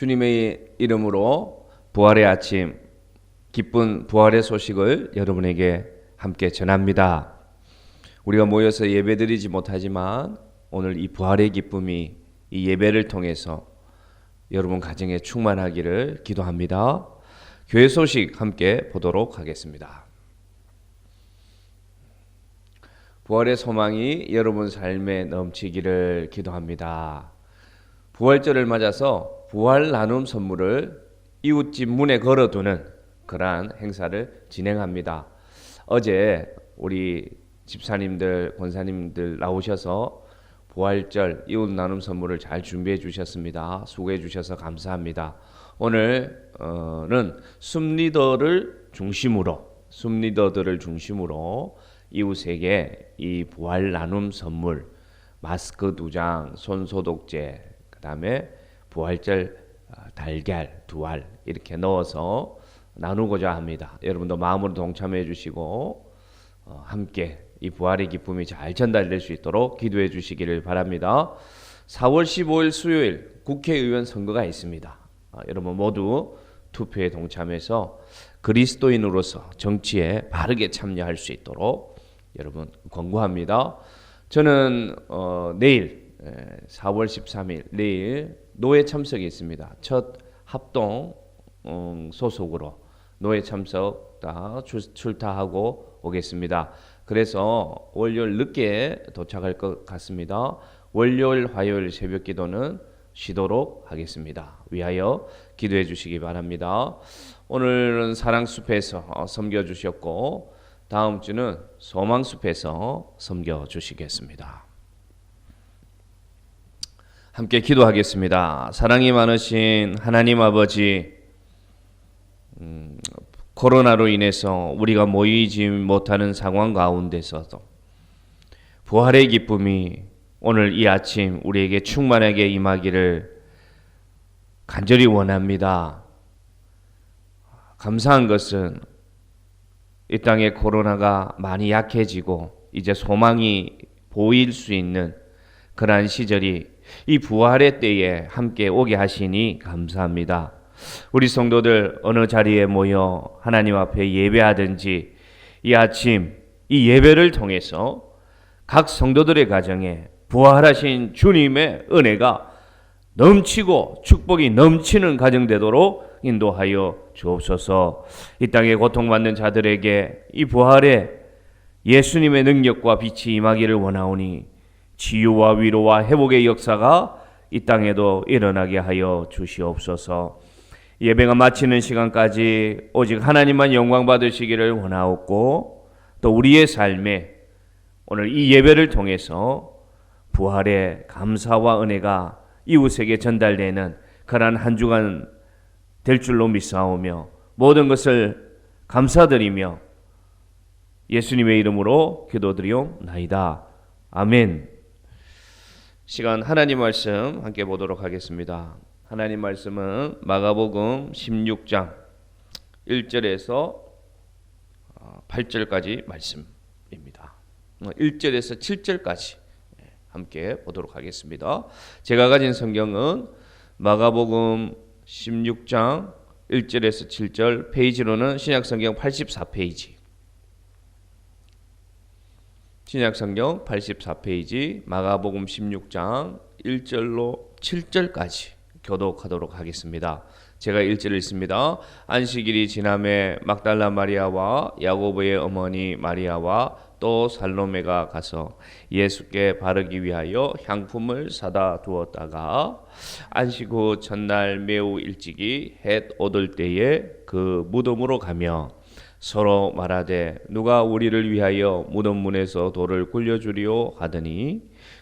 주님의 이름으로 부활의 아침, 기쁜 부활의 소식을 여러분에게 함께 전합니다. 우리가 모여서 예배드리지 못하지만 오늘 이 부활의 기쁨이 이 예배를 통해서 여러분 가정에 충만하기를 기도합니다. 교회 소식 함께 보도록 하겠습니다. 부활의 소망이 여러분 삶에 넘치기를 기도합니다. 부활절을 맞아서 부활 나눔 선물을 이웃집 문에 걸어두는 그러한 행사를 진행합니다. 어제 우리 집사님들, 권사님들 나오셔서 부활절 이웃 나눔 선물을 잘 준비해 주셨습니다. 수고해 주셔서 감사합니다. 오늘은 숨리더들을 중심으로 이웃에게 이 부활 나눔 선물, 마스크 2장, 손 소독제, 그 다음에 부활절 달걀 2알 이렇게 넣어서 나누고자 합니다. 여러분도 마음으로 동참해 주시고 함께 이 부활의 기쁨이 잘 전달될 수 있도록 기도해 주시기를 바랍니다. 4월 15일 수요일 국회의원 선거가 있습니다. 여러분 모두 투표에 동참해서 그리스도인으로서 정치에 바르게 참여할 수 있도록 여러분 권고합니다. 저는 내일 4월 13일 내일 노회 참석이 있습니다. 첫 합동 소속으로 노회 참석 다 출타하고 오겠습니다. 그래서 월요일 늦게 도착할 것 같습니다. 월요일, 화요일 새벽 기도는 쉬도록 하겠습니다. 위하여 기도해 주시기 바랍니다. 오늘은 사랑숲에서 섬겨주셨고 다음 주는 소망숲에서 섬겨주시겠습니다. 함께 기도하겠습니다. 사랑이 많으신 하나님 아버지, 코로나로 인해서 우리가 모이지 못하는 상황 가운데서도 부활의 기쁨이 오늘 이 아침 우리에게 충만하게 임하기를 간절히 원합니다. 감사한 것은 이 땅에 코로나가 많이 약해지고 이제 소망이 보일 수 있는 그러한 시절이 이 부활의 때에 함께 오게 하시니 감사합니다. 우리 성도들 어느 자리에 모여 하나님 앞에 예배하든지 이 아침 이 예배를 통해서 각 성도들의 가정에 부활하신 주님의 은혜가 넘치고 축복이 넘치는 가정 되도록 인도하여 주옵소서. 이 땅에 고통받는 자들에게 이 부활의 예수님의 능력과 빛이 임하기를 원하오니 치유와 위로와 회복의 역사가 이 땅에도 일어나게 하여 주시옵소서. 예배가 마치는 시간까지 오직 하나님만 영광 받으시기를 원하옵고 또 우리의 삶에 오늘 이 예배를 통해서 부활의 감사와 은혜가 이웃에게 전달되는 그러한 한 주간 될 줄로 믿사오며 모든 것을 감사드리며 예수님의 이름으로 기도드리옵나이다. 아멘. 시간 하나님 말씀 함께 보도록 하겠습니다. 하나님 말씀은 마가복음 16장 1절에서 8절까지 말씀입니다. 1절에서 7절까지 함께 보도록 하겠습니다. 제가 가진 성경은 마가복음 16장 1절에서 7절, 페이지로는 신약성경 84페이지, 신약성경 84페이지 마가복음 16장 1절로 7절까지 교독하도록 하겠습니다. 제가 1절을 읽습니다. 안식일이 지남에 막달라 마리아와 야고보의 어머니 마리아와 또 살로메가 가서 예수께 바르기 위하여 향품을 사다 두었다가 안식 후 첫날 매우 일찍이 해 오들 때에 그 무덤으로 가며 서로 말하되 누가 우리를 위하여 무덤 문에서 돌을 굴려주리오 하더니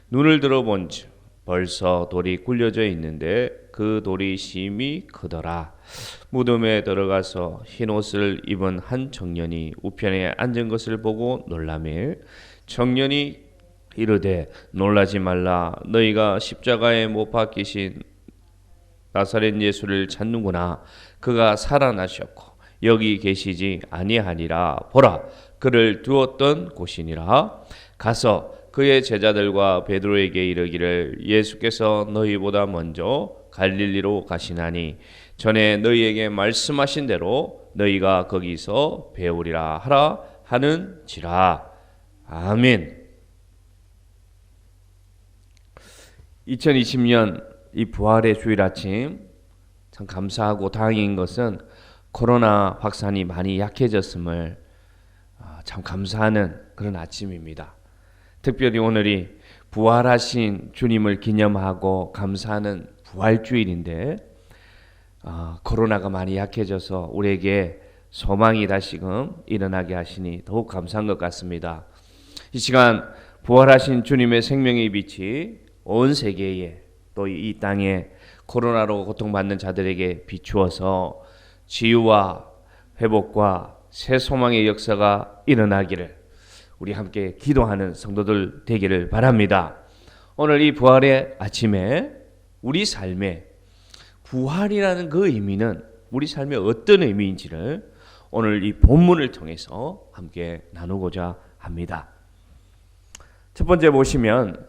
눈을 들어본즉 벌써 돌이 굴려져 있는데 그 돌이 심히 크더라. 무덤에 들어가서 흰옷을 입은 한 청년이 우편에 앉은 것을 보고 놀라매 청년이 이르되 놀라지 말라. 너희가 십자가에 못 박히신 나사렛 예수를 찾는구나. 그가 살아나셨고 여기 계시지 아니하니라. 보라, 그를 두었던 곳이니라. 가서 그의 제자들과 베드로에게 이르기를 예수께서 너희보다 먼저 갈릴리로 가시나니 전에 너희에게 말씀하신 대로 너희가 거기서 배우리라 하라 하는지라. 아멘. 2020년 이 부활의 주일 아침 참 감사하고 다행인 것은 코로나 확산이 많이 약해졌음을 참 감사하는 그런 아침입니다. 특별히 오늘이 부활하신 주님을 기념하고 감사하는 부활주일인데 코로나가 많이 약해져서 우리에게 소망이 다시금 일어나게 하시니 더욱 감사한 것 같습니다. 이 시간 부활하신 주님의 생명의 빛이 온 세계에 또 이 땅에 코로나로 고통받는 자들에게 비추어서 치유와 회복과 새 소망의 역사가 일어나기를 우리 함께 기도하는 성도들 되기를 바랍니다. 오늘 이 부활의 아침에 우리 삶에 부활이라는 그 의미는 우리 삶에 어떤 의미인지를 오늘 이 본문을 통해서 함께 나누고자 합니다. 첫 번째 보시면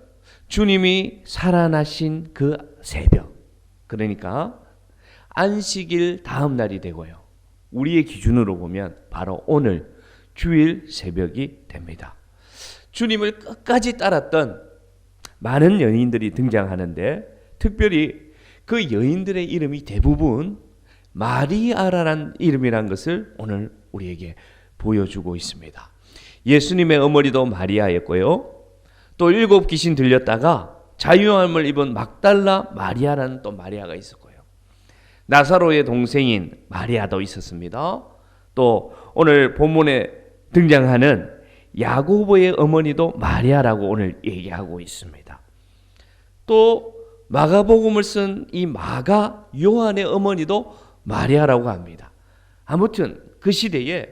주님이 살아나신 그 새벽, 그러니까 안식일 다음 날이 되고요. 우리의 기준으로 보면 바로 오늘 주일 새벽이 됩니다. 주님을 끝까지 따랐던 많은 여인들이 등장하는데 특별히 그 여인들의 이름이 대부분 마리아라는 이름이란 것을 오늘 우리에게 보여주고 있습니다. 예수님의 어머니도 마리아였고요. 또 7 귀신 들렸다가 자유함을 입은 막달라 마리아라는 또 마리아가 있었고요. 나사로의 동생인 마리아도 있었습니다. 또 오늘 본문에 등장하는 야고보의 어머니도 마리아라고 오늘 얘기하고 있습니다. 또 마가복음을 쓴 이 마가 요한의 어머니도 마리아라고 합니다. 아무튼 그 시대에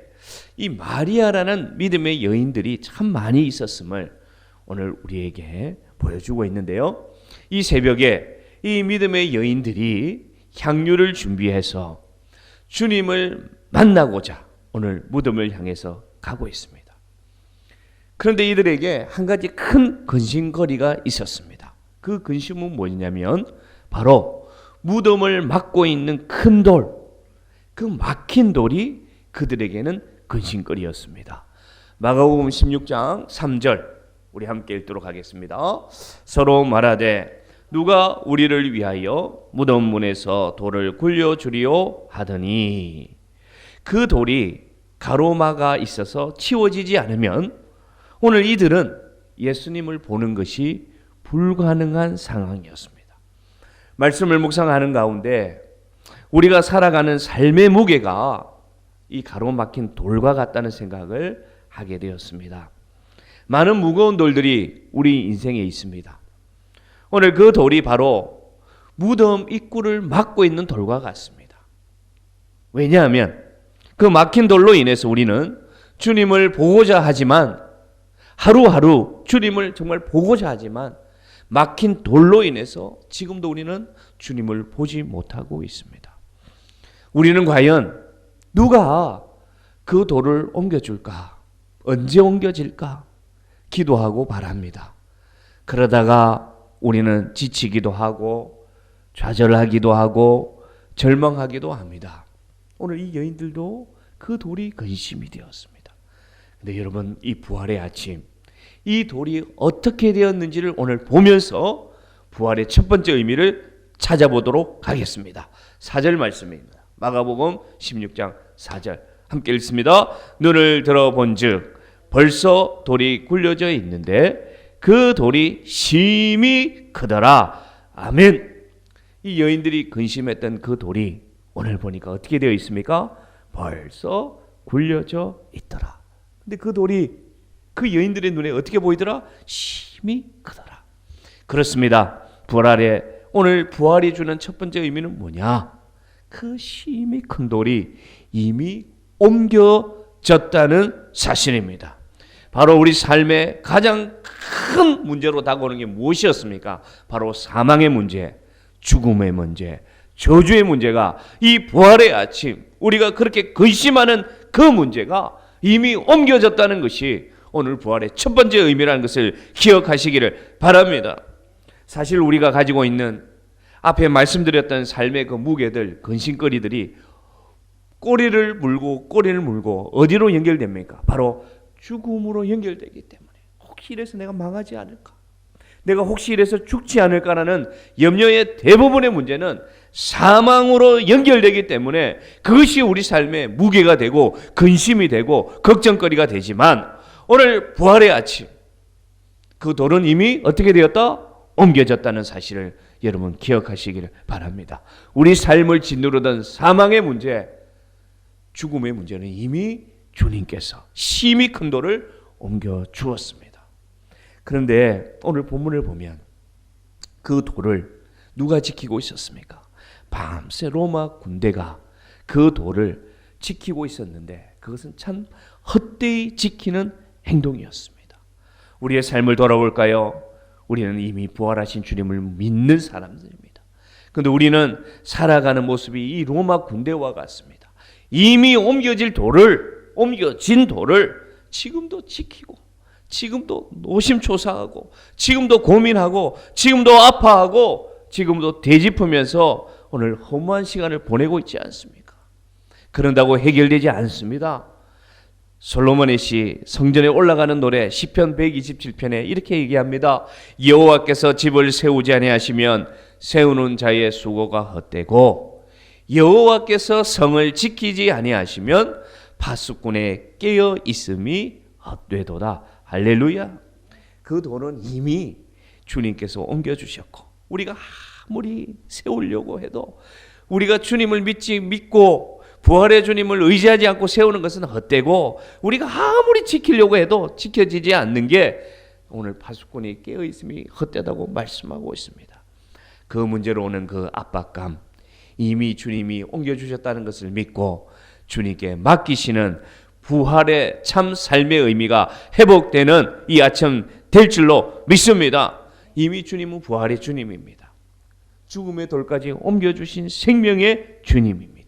이 마리아라는 믿음의 여인들이 참 많이 있었음을 오늘 우리에게 보여주고 있는데요. 이 새벽에 이 믿음의 여인들이 향유를 준비해서 주님을 만나고자 오늘 무덤을 향해서 가고 있습니다. 그런데 이들에게 한 가지 큰 근심거리가 있었습니다. 그 근심은 뭐냐면 바로 무덤을 막고 있는 큰 돌, 그 막힌 돌이 그들에게는 근심거리였습니다. 마가복음 16장 3절 우리 함께 읽도록 하겠습니다. 서로 말하되 누가 우리를 위하여 무덤 문에서 돌을 굴려주리오 하더니 그 돌이 가로막아 있어서 치워지지 않으면 오늘 이들은 예수님을 보는 것이 불가능한 상황이었습니다. 말씀을 묵상하는 가운데 우리가 살아가는 삶의 무게가 이 가로막힌 돌과 같다는 생각을 하게 되었습니다. 많은 무거운 돌들이 우리 인생에 있습니다. 오늘 그 돌이 바로 무덤 입구를 막고 있는 돌과 같습니다. 왜냐하면 그 막힌 돌로 인해서 우리는 주님을 보고자 하지만 하루하루 주님을 정말 보고자 하지만 막힌 돌로 인해서 지금도 우리는 주님을 보지 못하고 있습니다. 우리는 과연 누가 그 돌을 옮겨줄까? 언제 옮겨질까? 기도하고 바랍니다. 그러다가 우리는 지치기도 하고 좌절하기도 하고 절망하기도 합니다. 오늘 이 여인들도 그 돌이 근심이 되었습니다. 근데 여러분, 이 부활의 아침, 이 돌이 어떻게 되었는지를 오늘 보면서 부활의 첫 번째 의미를 찾아보도록 하겠습니다. 4절 말씀입니다. 마가복음 16장 4절 함께 읽습니다. 눈을 들어본즉 벌써 돌이 굴려져 있는데 그 돌이 심히 크더라. 아멘. 이 여인들이 근심했던 그 돌이 오늘 보니까 어떻게 되어 있습니까? 벌써 굴려져 있더라. 근데 그 돌이 그 여인들의 눈에 어떻게 보이더라? 심히 크더라. 그렇습니다. 부활에 오늘 부활이 주는 첫 번째 의미는 뭐냐? 그 심히 큰 돌이 이미 옮겨졌다는 사실입니다. 바로 우리 삶의 가장 큰 문제로 다가오는 게 무엇이었습니까? 바로 사망의 문제, 죽음의 문제, 저주의 문제가 이 부활의 아침 우리가 그렇게 근심하는 그 문제가 이미 옮겨졌다는 것이 오늘 부활의 첫 번째 의미라는 것을 기억하시기를 바랍니다. 사실 우리가 가지고 있는 앞에 말씀드렸던 삶의 그 무게들, 근심거리들이 꼬리를 물고 어디로 연결됩니까? 바로 죽음으로 연결되기 때문에 혹시 이래서 내가 망하지 않을까? 내가 혹시 이래서 죽지 않을까라는 염려의 대부분의 문제는 사망으로 연결되기 때문에 그것이 우리 삶의 무게가 되고 근심이 되고 걱정거리가 되지만 오늘 부활의 아침 그 돌은 이미 어떻게 되었다? 옮겨졌다는 사실을 여러분 기억하시기를 바랍니다. 우리 삶을 짓누르던 사망의 문제, 죽음의 문제는 이미 주님께서 심히 큰 돌을 옮겨 주었습니다. 그런데 오늘 본문을 보면 그 돌을 누가 지키고 있었습니까? 밤새 로마 군대가 그 돌을 지키고 있었는데 그것은 참 헛되이 지키는 행동이었습니다. 우리의 삶을 돌아볼까요? 우리는 이미 부활하신 주님을 믿는 사람들입니다. 그런데 우리는 살아가는 모습이 이 로마 군대와 같습니다. 이미 옮겨진 돌을 지금도 지키고 지금도 노심초사하고 지금도 고민하고 지금도 아파하고 지금도 되짚으면서 오늘 허무한 시간을 보내고 있지 않습니까? 그런다고 해결되지 않습니다. 솔로몬의 시 성전에 올라가는 노래 시편 127편에 이렇게 얘기합니다. 여호와께서 집을 세우지 아니하시면 세우는 자의 수고가 헛되고 여호와께서 성을 지키지 아니하시면 파수꾼의 깨어 있음이 헛되도다. 할렐루야. 그 돌은 이미 주님께서 옮겨주셨고 우리가 아무리 세우려고 해도 우리가 주님을 믿고 부활의 주님을 의지하지 않고 세우는 것은 헛되고 우리가 아무리 지키려고 해도 지켜지지 않는 게 오늘 파수꾼이 깨어있음이 헛되다고 말씀하고 있습니다. 그 문제로 오는 그 압박감, 이미 주님이 옮겨주셨다는 것을 믿고 주님께 맡기시는 부활의 참 삶의 의미가 회복되는 이 아침 될 줄로 믿습니다. 이미 주님은 부활의 주님입니다. 죽음의 돌까지 옮겨주신 생명의 주님입니다.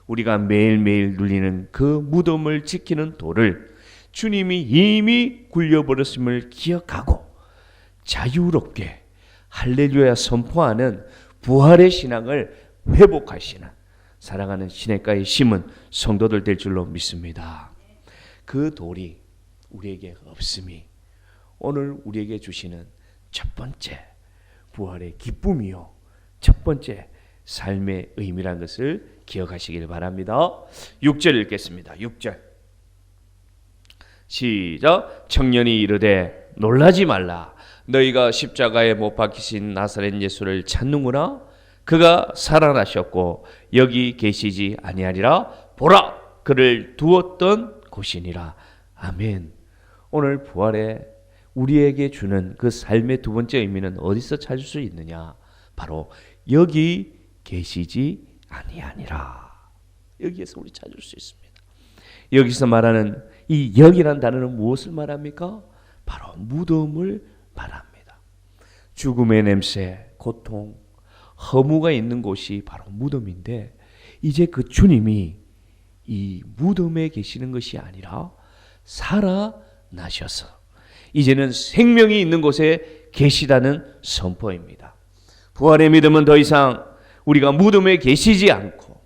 우리가 매일매일 눌리는 그 무덤을 지키는 돌을 주님이 이미 굴려버렸음을 기억하고 자유롭게 할렐루야 선포하는 부활의 신앙을 회복하시는 사랑하는 시냇가에 심은 성도들 될 줄로 믿습니다. 그 돌이 우리에게 없음이 오늘 우리에게 주시는 첫 번째 부활의 기쁨이요 첫 번째 삶의 의미라는 것을 기억하시길 바랍니다. 6절 읽겠습니다. 6절 시작. 청년이 이르되 놀라지 말라. 너희가 십자가에 못 박히신 나사렛 예수를 찾는구나. 그가 살아나셨고 여기 계시지 아니하리라. 보라, 그를 두었던 곳이니라. 아멘. 오늘 부활에 우리에게 주는 그 삶의 두 번째 의미는 어디서 찾을 수 있느냐? 바로 여기 계시지 아니하니라. 여기에서 우리 찾을 수 있습니다. 여기서 말하는 이 여기란 단어는 무엇을 말합니까? 바로 무덤을 말합니다. 죽음의 냄새, 고통, 허무가 있는 곳이 바로 무덤인데 이제 그 주님이 이 무덤에 계시는 것이 아니라 살아나셔서 이제는 생명이 있는 곳에 계시다는 선포입니다. 부활의 믿음은 더 이상 우리가 무덤에 계시지 않고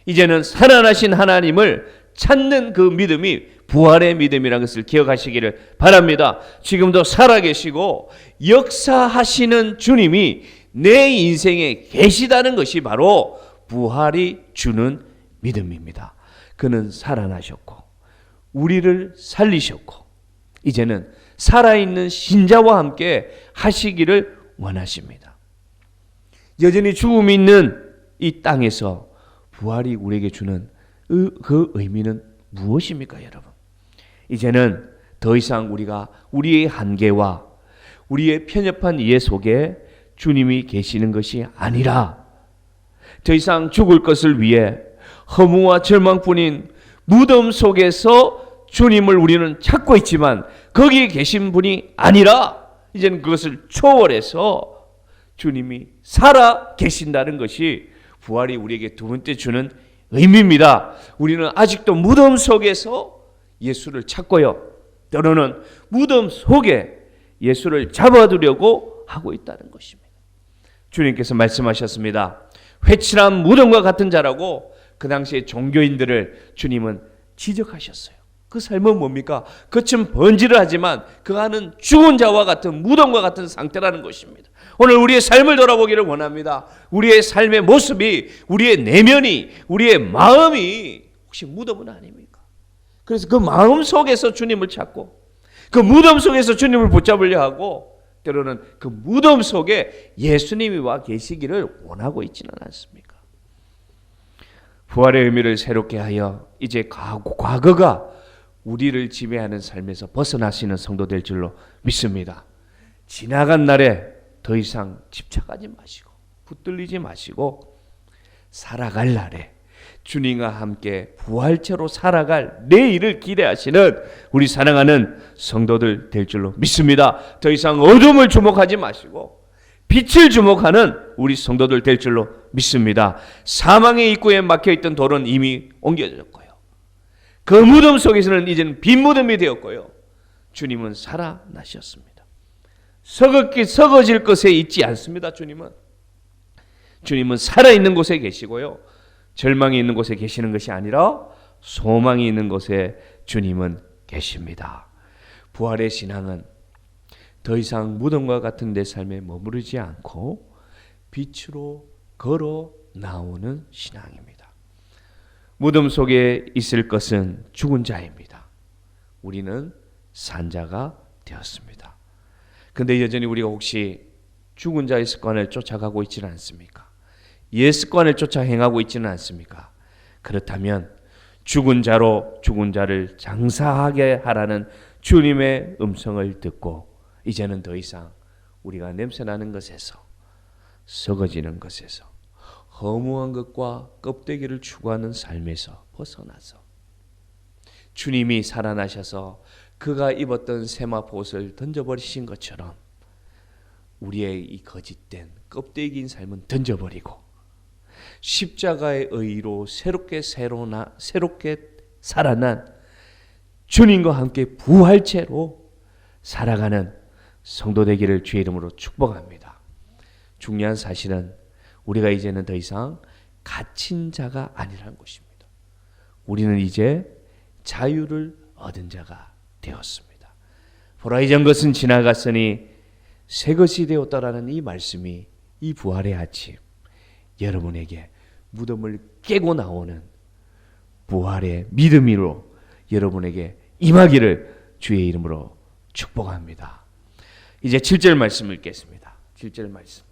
이제는 살아나신 하나님을 찾는 그 믿음이 부활의 믿음이라는 것을 기억하시기를 바랍니다. 지금도 살아계시고 역사하시는 주님이 내 인생에 계시다는 것이 바로 부활이 주는 믿음입니다. 그는 살아나셨고 우리를 살리셨고 이제는 살아있는 신자와 함께 하시기를 원하십니다. 여전히 죽음이 있는 이 땅에서 부활이 우리에게 주는 그 의미는 무엇입니까, 여러분? 이제는 더 이상 우리가 우리의 한계와 우리의 편협한 이해 속에 주님이 계시는 것이 아니라 더 이상 죽을 것을 위해 허무와 절망뿐인 무덤 속에서 주님을 우리는 찾고 있지만 거기에 계신 분이 아니라 이제는 그것을 초월해서 주님이 살아 계신다는 것이 부활이 우리에게 두 번째 주는 의미입니다. 우리는 아직도 무덤 속에서 예수를 찾고요. 때로는 무덤 속에 예수를 잡아두려고 하고 있다는 것입니다. 주님께서 말씀하셨습니다. 회칠한 무덤과 같은 자라고 그 당시에 종교인들을 주님은 지적하셨어요. 그 삶은 뭡니까? 겉은 번지를 하지만 그 안은 죽은 자와 같은 무덤과 같은 상태라는 것입니다. 오늘 우리의 삶을 돌아보기를 원합니다. 우리의 삶의 모습이, 우리의 내면이, 우리의 마음이 혹시 무덤은 아닙니까? 그래서 그 마음 속에서 주님을 찾고 그 무덤 속에서 주님을 붙잡으려 하고 때로는 그 무덤 속에 예수님이 와 계시기를 원하고 있지는 않습니까? 부활의 의미를 새롭게 하여 이제 과거가 우리를 지배하는 삶에서 벗어나시는 성도 될 줄로 믿습니다. 지나간 날에 더 이상 집착하지 마시고 붙들리지 마시고 살아갈 날에 주님과 함께 부활체로 살아갈 내일을 기대하시는 우리 사랑하는 성도들 될 줄로 믿습니다. 더 이상 어둠을 주목하지 마시고 빛을 주목하는 우리 성도들 될 줄로 믿습니다. 사망의 입구에 막혀있던 돌은 이미 옮겨졌고요. 그 무덤 속에서는 이제는 빈 무덤이 되었고요. 주님은 살아나셨습니다. 썩어질 것에 있지 않습니다. 주님은 살아있는 곳에 계시고요. 절망이 있는 곳에 계시는 것이 아니라 소망이 있는 곳에 주님은 계십니다. 부활의 신앙은 더 이상 무덤과 같은 내 삶에 머무르지 않고 빛으로 걸어 나오는 신앙입니다. 무덤 속에 있을 것은 죽은 자입니다. 우리는 산 자가 되었습니다. 그런데 여전히 우리가 혹시 죽은 자의 습관을 쫓아가고 있지는 않습니까? 옛 습관을 쫓아 행하고 있지는 않습니까? 그렇다면 죽은 자로 죽은 자를 장사하게 하라는 주님의 음성을 듣고 이제는 더 이상 우리가 냄새나는 것에서 썩어지는 것에서 허무한 것과 껍데기를 추구하는 삶에서 벗어나서 주님이 살아나셔서 그가 입었던 세마포 옷을 던져버리신 것처럼 우리의 이 거짓된 껍데기인 삶은 던져버리고 십자가의 의로 새롭게 살아난 주님과 함께 부활체로 살아가는 성도 되기를 주의 이름으로 축복합니다. 중요한 사실은 우리가 이제는 더 이상 갇힌 자가 아니라는 것입니다. 우리는 이제 자유를 얻은 자가 되었습니다. 보라 이전 것은 지나갔으니 새 것이 되었다라는 이 말씀이 이 부활의 아침 여러분에게 무덤을 깨고 나오는 부활의 믿음으로 여러분에게 임하기를 주의 이름으로 축복합니다. 이제 7절 말씀 읽겠습니다. 7절 말씀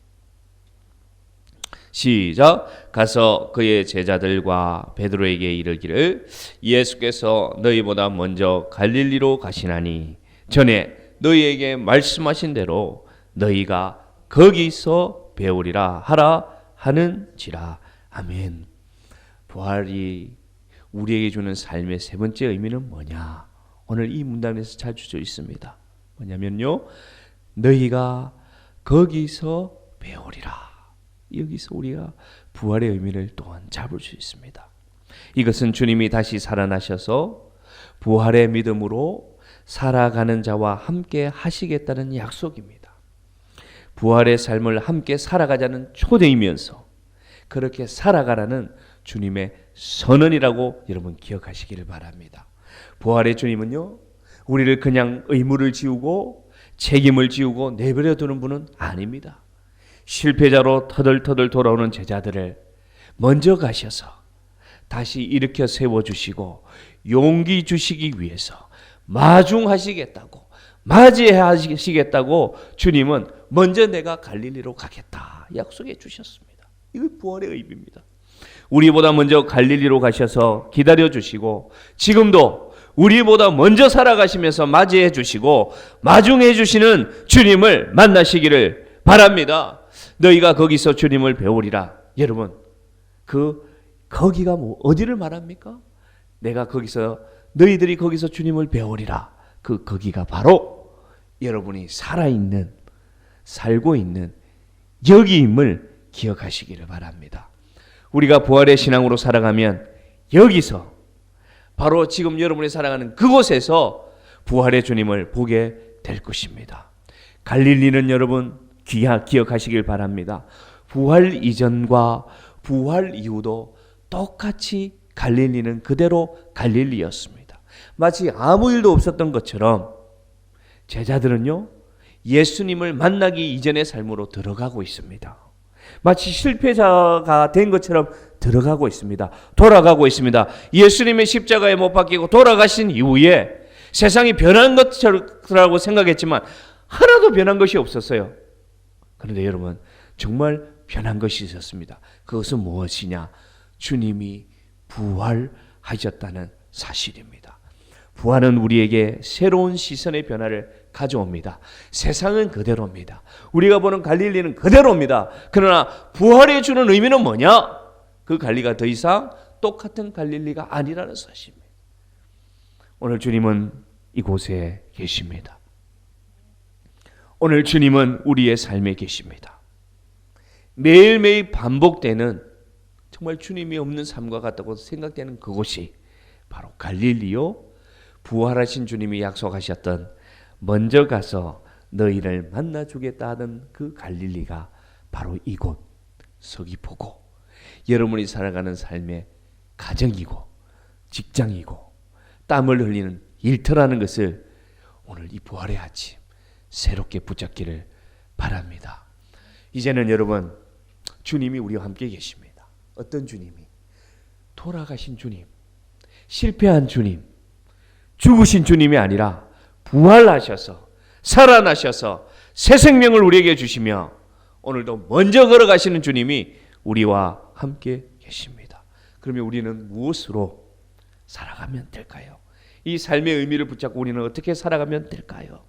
시작. 가서 그의 제자들과 베드로에게 이르기를 예수께서 너희보다 먼저 갈릴리로 가시나니 전에 너희에게 말씀하신 대로 너희가 거기서 배우리라 하라 하는지라. 아멘. 부활이 우리에게 주는 삶의 세 번째 의미는 뭐냐? 오늘 이 문단에서 잘 주어져 있습니다. 뭐냐면요, 너희가 거기서 배우리라. 여기서 우리가 부활의 의미를 또한 잡을 수 있습니다. 이것은 주님이 다시 살아나셔서 부활의 믿음으로 살아가는 자와 함께 하시겠다는 약속입니다. 부활의 삶을 함께 살아가자는 초대이면서 그렇게 살아가라는 주님의 선언이라고 여러분 기억하시기를 바랍니다. 부활의 주님은요, 우리를 그냥 의무를 지우고 책임을 지우고 내버려 두는 분은 아닙니다. 실패자로 터덜터덜 돌아오는 제자들을 먼저 가셔서 다시 일으켜 세워주시고 용기 주시기 위해서 마중하시겠다고 맞이하시겠다고 주님은 먼저 내가 갈릴리로 가겠다 약속해 주셨습니다. 이거 부활의 의미입니다. 우리보다 먼저 갈릴리로 가셔서 기다려 주시고 지금도 우리보다 먼저 살아가시면서 맞이해 주시고 마중해 주시는 주님을 만나시기를 바랍니다. 너희가 거기서 주님을 배우리라. 여러분, 거기가 어디를 말합니까? 내가 거기서 너희들이 거기서 주님을 배우리라. 거기가 바로 여러분이 살고 있는 여기임을 기억하시기를 바랍니다. 우리가 부활의 신앙으로 살아가면 여기서 바로 지금 여러분이 살아가는 그곳에서 부활의 주님을 보게 될 것입니다. 갈릴리는 여러분 기억하시길 바랍니다. 부활 이전과 부활 이후도 똑같이 갈릴리는 그대로 갈릴리였습니다. 마치 아무 일도 없었던 것처럼 제자들은요, 예수님을 만나기 이전의 삶으로 들어가고 있습니다. 마치 실패자가 된 것처럼 들어가고 있습니다. 돌아가고 있습니다. 예수님의 십자가에 못 박히고 돌아가신 이후에 세상이 변한 것이라고 생각했지만 하나도 변한 것이 없었어요. 그런데 여러분, 정말 변한 것이 있었습니다. 그것은 무엇이냐? 주님이 부활하셨다는 사실입니다. 부활은 우리에게 새로운 시선의 변화를 가져옵니다. 세상은 그대로입니다. 우리가 보는 갈릴리는 그대로입니다. 그러나 부활이 주는 의미는 뭐냐? 그 갈릴리가 더 이상 똑같은 갈릴리가 아니라는 사실입니다. 오늘 주님은 이곳에 계십니다. 오늘 주님은 우리의 삶에 계십니다. 매일매일 반복되는 정말 주님이 없는 삶과 같다고 생각되는 그곳이 바로 갈릴리요, 부활하신 주님이 약속하셨던 먼저 가서 너희를 만나주겠다 하던 그 갈릴리가 바로 이곳 서귀포고, 여러분이 살아가는 삶의 가정이고 직장이고 땀을 흘리는 일터라는 것을 오늘 이 부활의 아침 새롭게 붙잡기를 바랍니다. 이제는 여러분, 주님이 우리와 함께 계십니다. 어떤 주님이? 돌아가신 주님, 실패한 주님, 죽으신 주님이 아니라 부활하셔서 살아나셔서 새 생명을 우리에게 주시며 오늘도 먼저 걸어가시는 주님이 우리와 함께 계십니다. 그러면 우리는 무엇으로 살아가면 될까요? 이 삶의 의미를 붙잡고 우리는 어떻게 살아가면 될까요?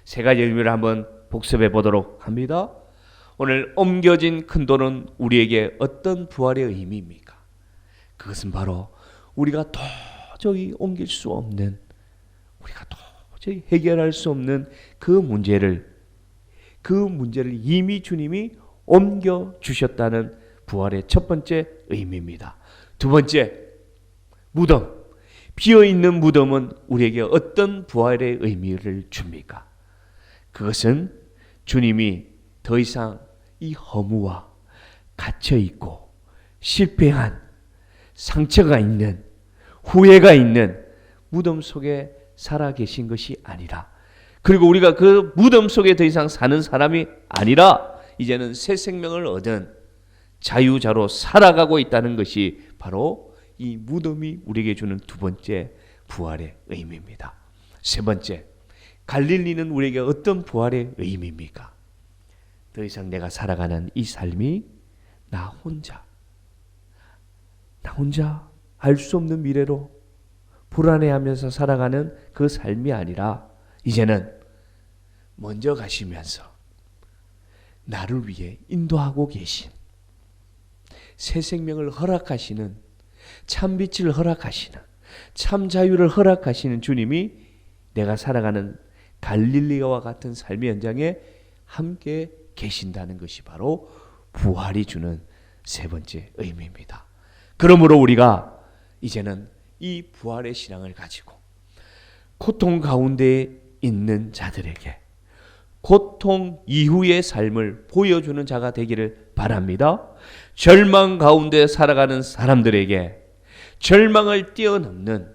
세 가지 의미를 한번 복습해 보도록 합니다. 오늘 옮겨진 큰 돌은 우리에게 어떤 부활의 의미입니까? 그것은 바로 우리가 도저히 옮길 수 없는, 우리가 도저히 해결할 수 없는 그 문제를 이미 주님이 옮겨 주셨다는 부활의 첫 번째 의미입니다. 두 번째, 무덤. 비어있는 무덤은 우리에게 어떤 부활의 의미를 줍니까? 그것은 주님이 더 이상 이 허무와 갇혀있고 실패한, 상처가 있는, 후회가 있는 무덤 속에 살아계신 것이 아니라, 그리고 우리가 그 무덤 속에 더 이상 사는 사람이 아니라 이제는 새 생명을 얻은 자유자로 살아가고 있다는 것이 바로 이 무덤이 우리에게 주는 두 번째 부활의 의미입니다. 세 번째, 갈릴리는 우리에게 어떤 부활의 의미입니까? 더 이상 내가 살아가는 이 삶이 나 혼자 알 수 없는 미래로 불안해하면서 살아가는 그 삶이 아니라 이제는 먼저 가시면서 나를 위해 인도하고 계신, 새 생명을 허락하시는, 참 빛을 허락하시는, 참 자유를 허락하시는 주님이 내가 살아가는 갈릴리와 같은 삶의 현장에 함께 계신다는 것이 바로 부활이 주는 세 번째 의미입니다. 그러므로 우리가 이제는 이 부활의 신앙을 가지고 고통 가운데 있는 자들에게 고통 이후의 삶을 보여주는 자가 되기를 바랍니다. 절망 가운데 살아가는 사람들에게 절망을 뛰어넘는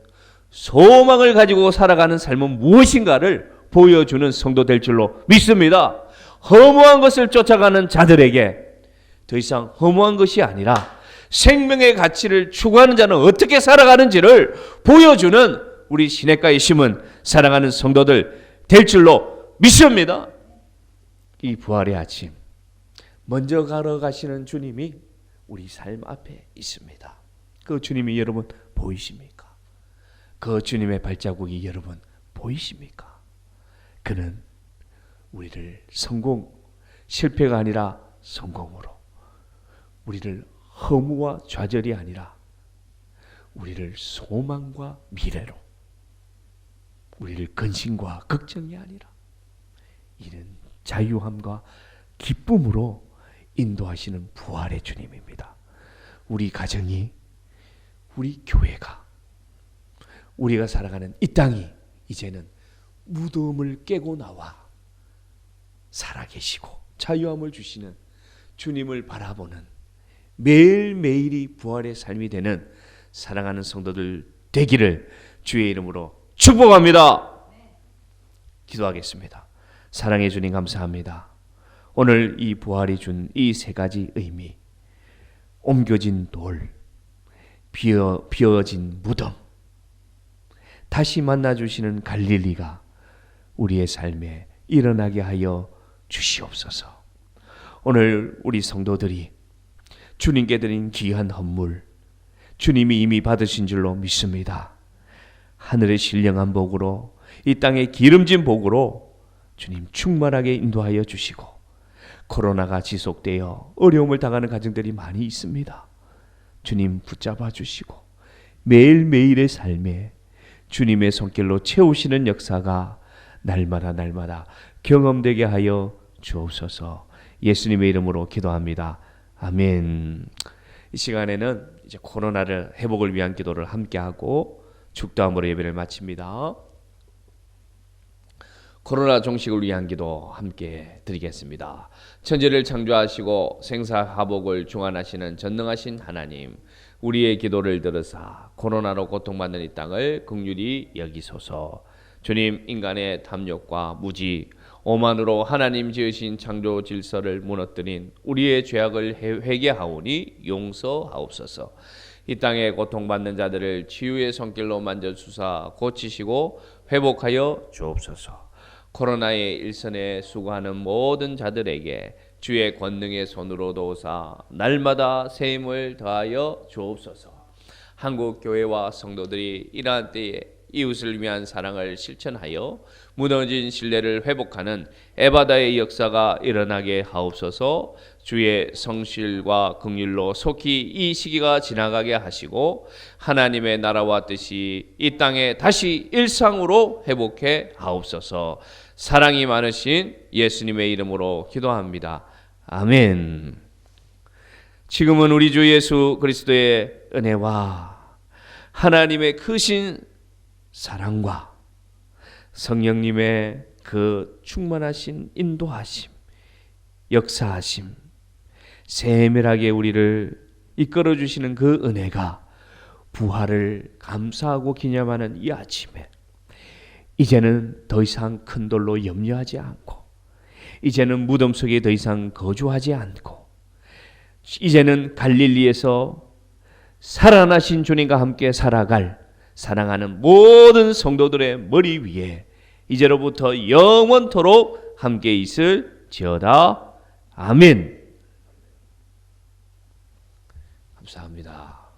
소망을 가지고 살아가는 삶은 무엇인가를 보여주는 성도 될 줄로 믿습니다. 허무한 것을 쫓아가는 자들에게 더 이상 허무한 것이 아니라 생명의 가치를 추구하는 자는 어떻게 살아가는지를 보여주는 우리 시냇가에 심은 사랑하는 성도들 될 줄로 믿습니다. 이 부활의 아침, 먼저 걸어가시는 주님이 우리 삶 앞에 있습니다. 그 주님이 여러분 보이십니까? 그 주님의 발자국이 여러분 보이십니까? 그는 우리를 실패가 아니라 성공으로, 우리를 허무와 좌절이 아니라 우리를 소망과 미래로, 우리를 근심과 걱정이 아니라 이는 자유함과 기쁨으로 인도하시는 부활의 주님입니다. 우리 가정이, 우리 교회가, 우리가 살아가는 이 땅이 이제는 무덤을 깨고 나와 살아계시고 자유함을 주시는 주님을 바라보는 매일매일이 부활의 삶이 되는 사랑하는 성도들 되기를 주의 이름으로 축복합니다. 기도하겠습니다. 사랑해 주님 감사합니다. 오늘 이 부활이 준 이 세 가지 의미, 옮겨진 돌, 비어진 무덤, 다시 만나주시는 갈릴리가 우리의 삶에 일어나게 하여 주시옵소서. 오늘 우리 성도들이 주님께 드린 귀한 헌물, 주님이 이미 받으신 줄로 믿습니다. 하늘의 신령한 복으로, 이 땅의 기름진 복으로 주님 충만하게 인도하여 주시고, 코로나가 지속되어 어려움을 당하는 가정들이 많이 있습니다. 주님 붙잡아 주시고 매일매일의 삶에 주님의 손길로 채우시는 역사가 날마다 경험되게 하여 주옵소서. 예수님의 이름으로 기도합니다. 아멘. 이 시간에는 이제 코로나를 회복을 위한 기도를 함께하고 축도함으로 예배를 마칩니다. 코로나 종식을 위한 기도 함께 드리겠습니다. 천지를 창조하시고 생사화복을 주관하시는 전능하신 하나님, 우리의 기도를 들으사 코로나로 고통받는 이 땅을 긍휼히 여기소서. 주님, 인간의 탐욕과 무지, 오만으로 하나님 지으신 창조 질서를 무너뜨린 우리의 죄악을 회개하오니 용서하옵소서. 이 땅에 고통받는 자들을 치유의 손길로 만져주사 고치시고 회복하여 주옵소서. 코로나의 일선에 수고하는 모든 자들에게 주의 권능의 손으로 도우사 날마다 새 힘을 더하여 주옵소서. 한국 교회와 성도들이 이러한 때에 이웃을 위한 사랑을 실천하여 무너진 신뢰를 회복하는 에바다의 역사가 일어나게 하옵소서. 주의 성실과 긍휼로 속히 이 시기가 지나가게 하시고 하나님의 나라와 뜻이 이 땅에 다시 일상으로 회복해 하옵소서. 사랑이 많으신 예수님의 이름으로 기도합니다. 아멘. 지금은 우리 주 예수 그리스도의 은혜와 하나님의 크신 사랑과 성령님의 그 충만하신 인도하심, 역사하심, 세밀하게 우리를 이끌어 주시는 그 은혜가 부활을 감사하고 기념하는 이 아침에 이제는 더 이상 큰 돌로 염려하지 않고, 이제는 무덤 속에 더 이상 거주하지 않고, 이제는 갈릴리에서 살아나신 주님과 함께 살아갈 사랑하는 모든 성도들의 머리 위에 이제로부터 영원토록 함께 있을지어다. 아멘. 감사합니다.